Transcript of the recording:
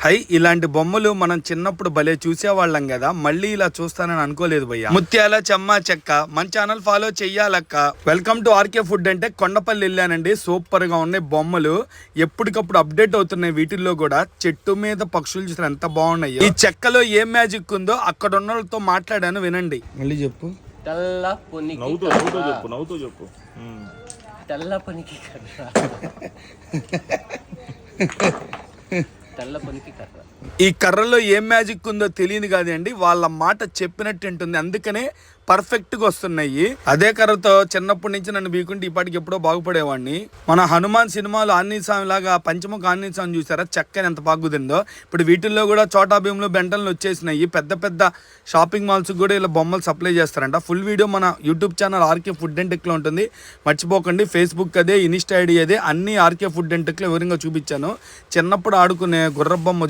High, ఇలాంటి బొమ్మలు మనం చిన్నప్పుడు భలే చూసేవాళ్ళం కదా, మళ్ళీ ఇలా చూస్తానని అనుకోలేదు భయ్య. ముత్యాల చెమ్మ చెక్క మన ఛానల్ ఫాలో చెయ్యాలక్క. Welcome to RK food. అంటే కొండపల్లి వెళ్ళానండి. సూపర్ గా ఉన్నాయి బొమ్మలు, ఎప్పటికప్పుడు అప్డేట్ అవుతున్నాయి. వీటిల్లో కూడా చెట్టు మీద పక్షులు చూసిన ఎంత బాగున్నాయి. ఈ చెక్కలో ఏం మ్యాజిక్ ఉందో అక్కడ ఉన్న వాళ్ళతో మాట్లాడాను, వినండి. మళ్ళీ చెప్పు. తెల్ల పొనికి నవ్వుతూ చెప్పు. తెల్ల పొనికి కర్ర, తెల్ల పొనికి కర్ర. ఈ కర్రలో ఏం మ్యాజిక్ ఉందో తెలియదు కాదండి, వాళ్ళ మాట చెప్పినట్టు ఉంటుంది, అందుకనే పర్ఫెక్ట్ గా వస్తున్నాయి. అదే కర్రతో చిన్నప్పటి నుంచి నన్ను బీకుంటే ఇప్పటికి ఎప్పుడో బాగుపడేవాడిని. మన హనుమాన్ సినిమాలో ఆంజనేయ స్వామి లాగా పంచముఖ ఆంజనేయ స్వామి చూసారా, చెక్కని ఎంత బాగుందో. ఇప్పుడు వీటిల్లో కూడా చోటా భీములు బెంటలు వచ్చేసినాయి. పెద్ద పెద్ద షాపింగ్ మాల్స్ కూడా ఇలా బొమ్మలు సప్లై చేస్తారంట. ఫుల్ వీడియో మన YouTube channel RK food and tech లో ఉంటుంది, మర్చిపోకండి. ఫేస్బుక్ అదే, ఇన్స్టా ఐడి అదే, అన్ని ఆర్కే ఫుడ్ అండ్ టెక్ లో వివరంగా చూపించాను. చిన్నప్పుడు ఆడుకునే గుర్ర బొమ్మ